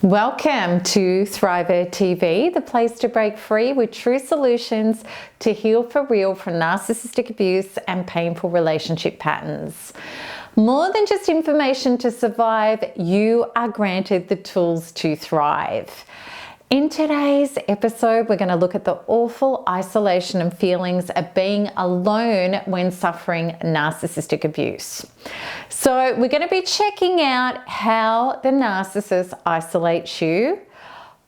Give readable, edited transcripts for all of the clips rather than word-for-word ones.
Welcome to Thriver TV, the place to break free with true solutions to heal for real from narcissistic abuse and painful relationship patterns. More than just information to survive, you are granted the tools to thrive. In today's episode, we're going to look at the awful isolation and feelings of being alone when suffering narcissistic abuse. So we're going to be checking out how the narcissist isolates you,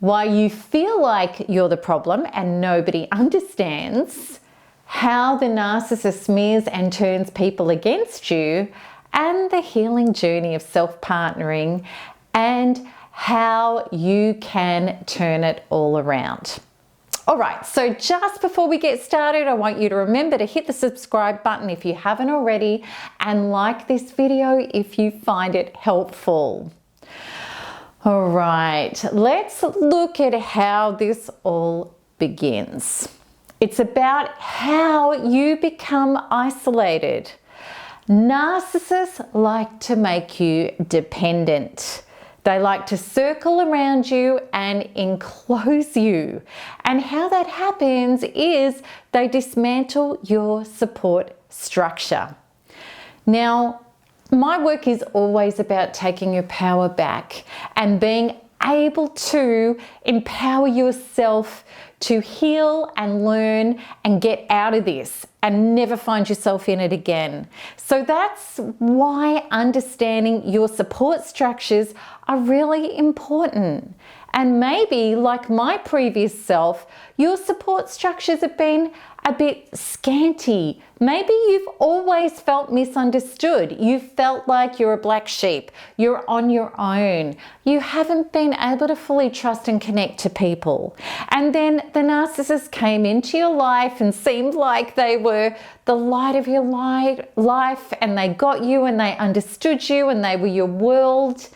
why you feel like you're the problem and nobody understands, how the narcissist smears and turns people against you, and the healing journey of self-partnering, and how you can turn it all around. All right, so just before we get started, I want you to remember to hit the subscribe button if you haven't already, and like this video if you find it helpful. All right, let's look at how this all begins. It's about how you become isolated. Narcissists like to make you dependent. They like to circle around you and enclose you. And how that happens is they dismantle your support structure. Now, my work is always about taking your power back and being able to empower yourself to heal and learn and get out of this and never find yourself in it again. So that's why understanding your support structures are really important. And maybe, like my previous self, your support structures have been a bit scanty. Maybe you've always felt misunderstood. You felt like you're a black sheep. You're on your own. You haven't been able to fully trust and connect to people. And then the narcissist came into your life and seemed like they were the light of your life, and they got you and they understood you and they were your world.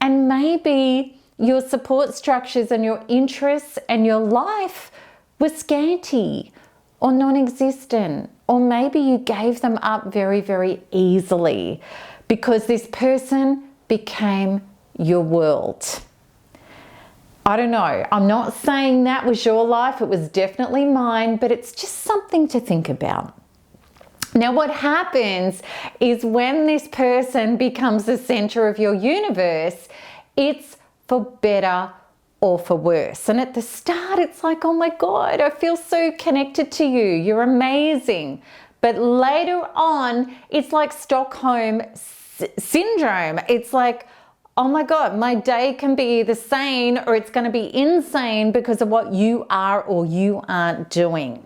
And maybe your support structures and your interests and your life were scanty or non-existent, or maybe you gave them up very, very easily because this person became your world. I don't know. I'm not saying that was your life. It was definitely mine, but it's just something to think about. Now, what happens is when this person becomes the center of your universe, it's for better or for worse. And at the start, it's like, oh my God, I feel so connected to you. You're amazing. But later on, it's like Stockholm syndrome. It's like, oh my God, my day can be either sane or it's going to be insane because of what you are or you aren't doing.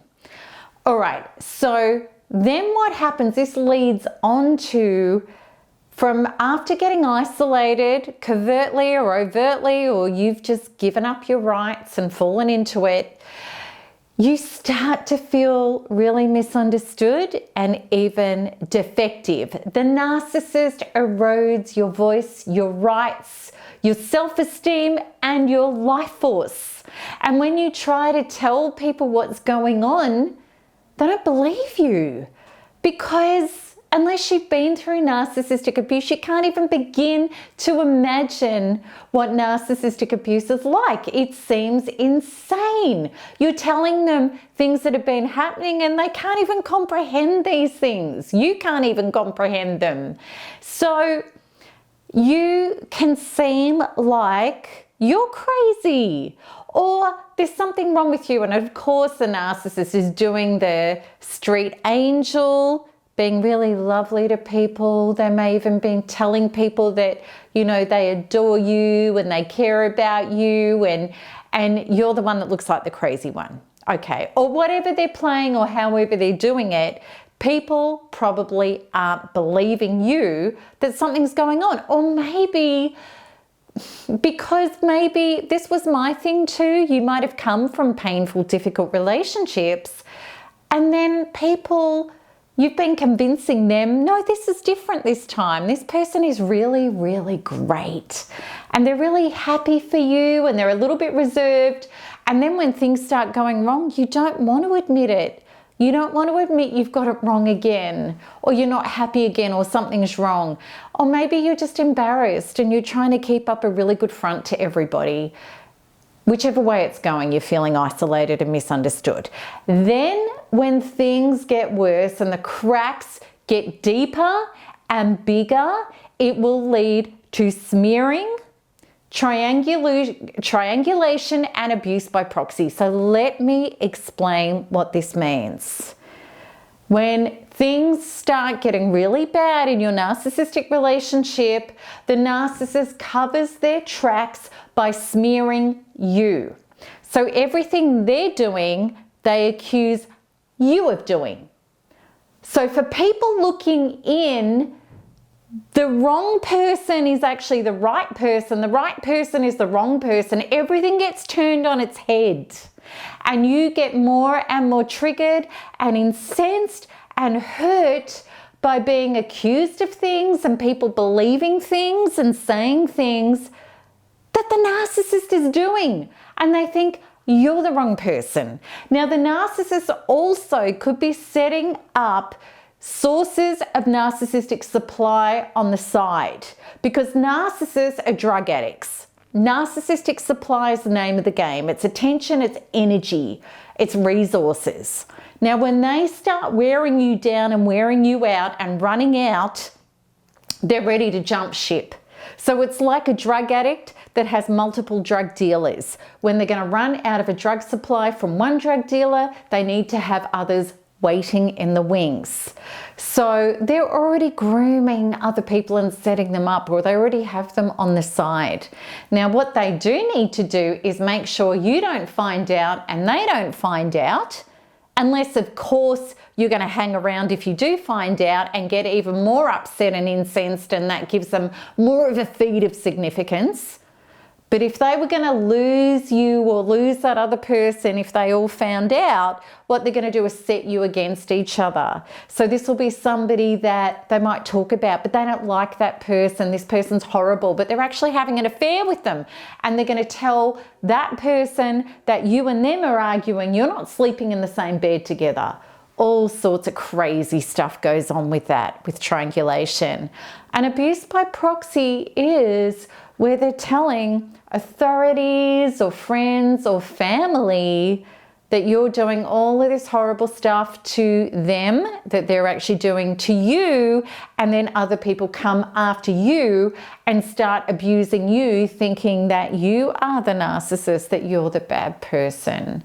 All right, so then what happens, this leads on to, from after getting isolated, covertly or overtly, or you've just given up your rights and fallen into it, you start to feel really misunderstood and even defective. The narcissist erodes your voice, your rights, your self-esteem, and your life force. And when you try to tell people what's going on, they don't believe you, because unless you've been through narcissistic abuse, you can't even begin to imagine what narcissistic abuse is like. It seems insane. You're telling them things that have been happening and they can't even comprehend these things. You can't even comprehend them. So you can seem like you're crazy, or there's something wrong with you. And of course, the narcissist is doing the street angel, being really lovely to people. They may even be telling people that, you know, they adore you and they care about you, and you're the one that looks like the crazy one. Okay, or whatever they're playing or however they're doing it, people probably aren't believing you that something's going on. Or maybe, because maybe this was my thing too, you might have come from painful, difficult relationships, and then people, you've been convincing them, no, this is different this time. This person is really, really great. And they're really happy for you and they're a little bit reserved. And then when things start going wrong, you don't want to admit it. You don't want to admit you've got it wrong again, or you're not happy again, or something's wrong. Or maybe you're just embarrassed and you're trying to keep up a really good front to everybody. Whichever way it's going, you're feeling isolated and misunderstood. Then when things get worse and the cracks get deeper and bigger, it will lead to smearing, triangulation, and abuse by proxy. So let me explain what this means. When things start getting really bad in your narcissistic relationship, the narcissist covers their tracks by smearing you. So everything they're doing, they accuse you of doing. So for people looking in, the wrong person is actually the right person is the wrong person. Everything gets turned on its head, and you get more and more triggered and incensed and hurt by being accused of things and people believing things and saying things that the narcissist is doing, and they think you're the wrong person. Now, the narcissist also could be setting up sources of narcissistic supply on the side, because narcissists are drug addicts. Narcissistic supply is the name of the game. It's attention, it's energy, it's resources. Now, when they start wearing you down and wearing you out and running out, they're ready to jump ship. So it's like a drug addict that has multiple drug dealers. When they're going to run out of a drug supply from one drug dealer, they need to have others waiting in the wings. So they're already grooming other people and setting them up, or they already have them on the side. Now, what they do need to do is make sure you don't find out and they don't find out, unless, of course, you're going to hang around if you do find out and get even more upset and incensed, and that gives them more of a feed of significance. But if they were going to lose you or lose that other person, if they all found out, what they're going to do is set you against each other. So this will be somebody that they might talk about, but they don't like that person. This person's horrible, but they're actually having an affair with them. And they're going to tell that person that you and them are arguing, you're not sleeping in the same bed together. All sorts of crazy stuff goes on with that, with triangulation. And abuse by proxy is where they're telling authorities or friends or family that you're doing all of this horrible stuff to them, that they're actually doing to you, and then other people come after you and start abusing you, thinking that you are the narcissist, that you're the bad person.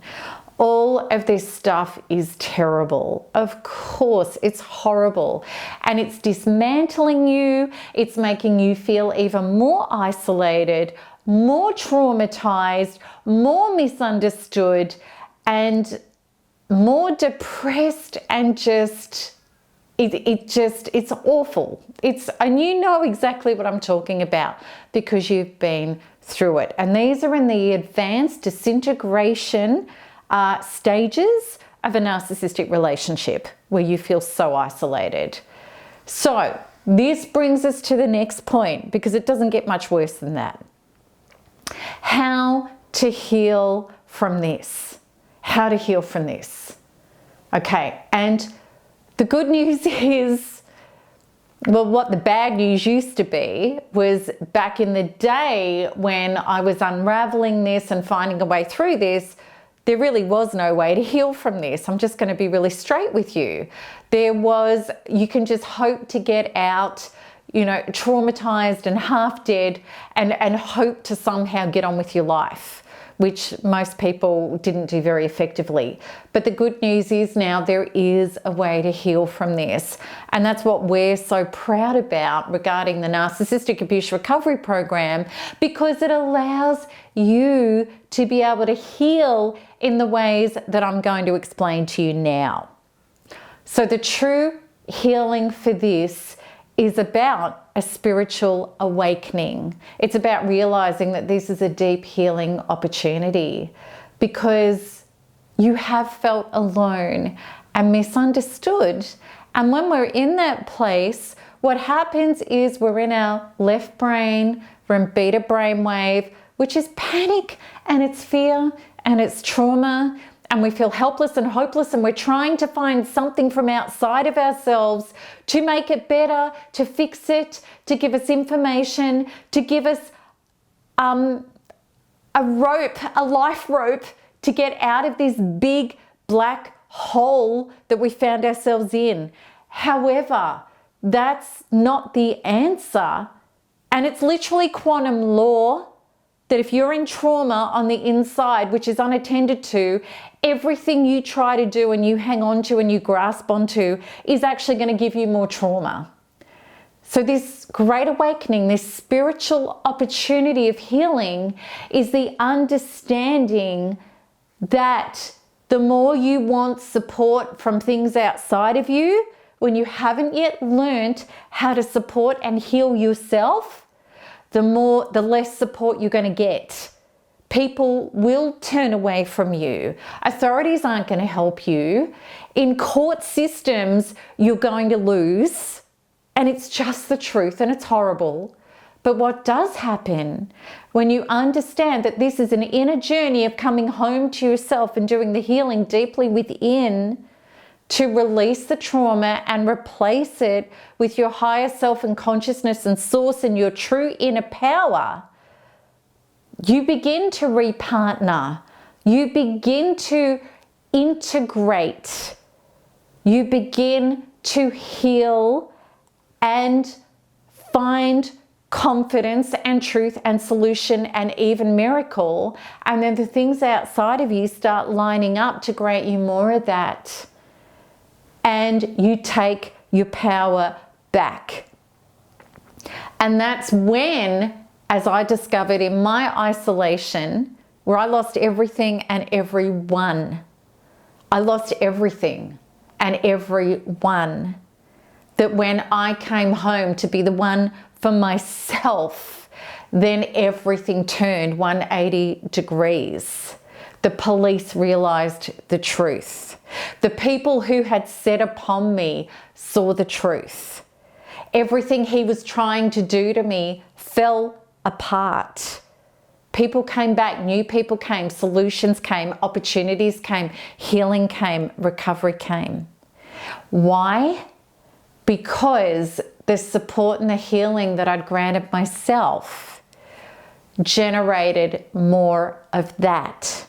All of this stuff is terrible. Of course, it's horrible. And it's dismantling you. It's making you feel even more isolated, more traumatized, more misunderstood, and more depressed, and it's awful. And you know exactly what I'm talking about because you've been through it. And these are in the advanced disintegration stages of a narcissistic relationship where you feel so isolated. So this brings us to the next point, because it doesn't get much worse than that. How to heal from this. How to heal from this. Okay, and the good news is, well, what the bad news used to be was back in the day when I was unraveling this and finding a way through this, there really was no way to heal from this. I'm just going to be really straight with you. You can just hope to get out, traumatized and half dead, and hope to somehow get on with your life, which most people didn't do very effectively. But the good news is now there is a way to heal from this. And that's what we're so proud about regarding the Narcissistic Abuse Recovery Program, because it allows you to be able to heal in the ways that I'm going to explain to you now. So the true healing for this is about a spiritual awakening. It's about realizing that this is a deep healing opportunity, because you have felt alone and misunderstood. And when we're in that place, what happens is we're in our left brain, we're in beta brainwave, which is panic, and it's fear, and it's trauma, and we feel helpless and hopeless, and we're trying to find something from outside of ourselves to make it better, to fix it, to give us information, to give us a rope, a life rope to get out of this big black hole that we found ourselves in. However, that's not the answer. And it's literally quantum law that if you're in trauma on the inside, which is unattended to, everything you try to do and you hang on to and you grasp onto is actually going to give you more trauma. So this great awakening, this spiritual opportunity of healing, is the understanding that the more you want support from things outside of you, when you haven't yet learned how to support and heal yourself, the less support you're going to get. People will turn away from you. Authorities aren't going to help you. In court systems, you're going to lose. And it's just the truth, and it's horrible. But what does happen when you understand that this is an inner journey of coming home to yourself and doing the healing deeply within to release the trauma and replace it with your higher self and consciousness and source and your true inner power, you begin to repartner. You begin to integrate. You begin to heal and find confidence and truth and solution and even miracle. And then the things outside of you start lining up to grant you more of that. And you take your power back. And that's when, as I discovered in my isolation, where I lost everything and everyone. I lost everything and everyone. That when I came home to be the one for myself, then everything turned 180 degrees. The police realized the truth. The people who had set upon me saw the truth. Everything he was trying to do to me fell apart. People came back, new people came, solutions came, opportunities came, healing came, recovery came. Why? Because the support and the healing that I'd granted myself generated more of that.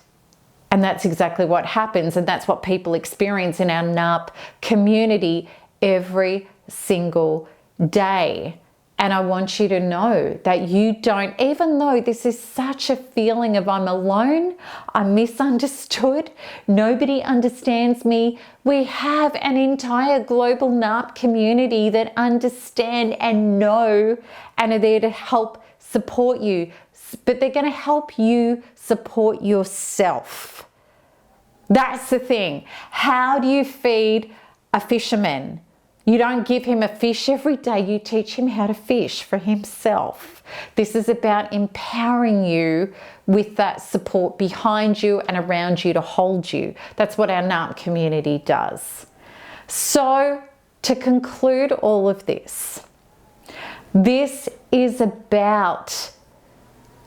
And that's exactly what happens. And that's what people experience in our NARP community every single day. And I want you to know that you don't, even though this is such a feeling of I'm alone, I'm misunderstood, nobody understands me, we have an entire global NARP community that understand and know and are there to help support you. But they're going to help you support yourself. That's the thing. How do you feed a fisherman? You don't give him a fish every day. You teach him how to fish for himself. This is about empowering you with that support behind you and around you to hold you. That's what our NARP community does. So to conclude all of this, this is about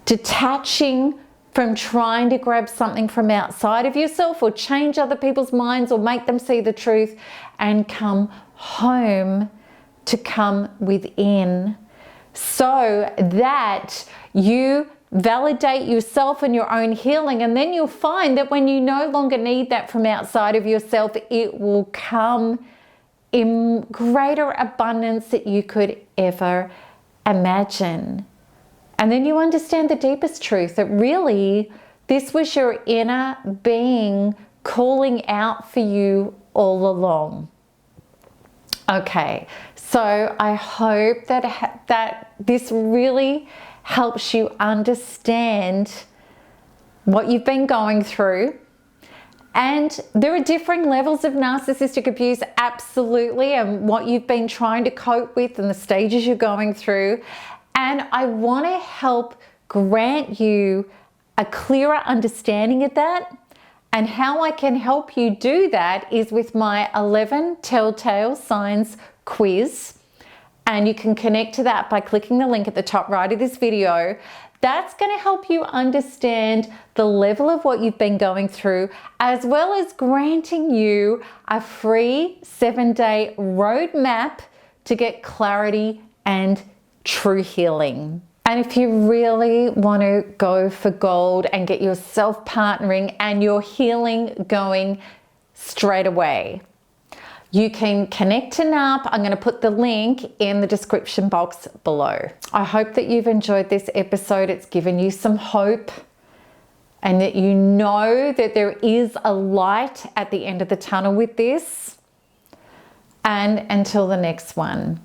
detaching from trying to grab something from outside of yourself or change other people's minds or make them see the truth, and come home to come within so that you validate yourself and your own healing. And then you'll find that when you no longer need that from outside of yourself, it will come in greater abundance that you could ever imagine. And then you understand the deepest truth, that really this was your inner being calling out for you all along. Okay, so I hope that this really helps you understand what you've been going through. And there are differing levels of narcissistic abuse, absolutely, and what you've been trying to cope with and the stages you're going through. And I want to help grant you a clearer understanding of that. And how I can help you do that is with my 11 Telltale Signs quiz. And you can connect to that by clicking the link at the top right of this video. That's going to help you understand the level of what you've been going through, as well as granting you a free 7-day roadmap to get clarity and true healing. And if you really want to go for gold and get your self-partnering and your healing going straight away, you can connect to NARP. I'm going to put the link in the description box below. I hope that you've enjoyed this episode. It's given you some hope and that you know that there is a light at the end of the tunnel with this. And until the next one,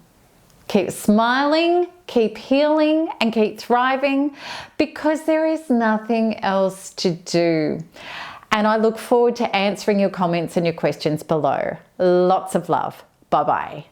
keep smiling, keep healing, and keep thriving, because there is nothing else to do. And I look forward to answering your comments and your questions below. Lots of love. Bye-bye.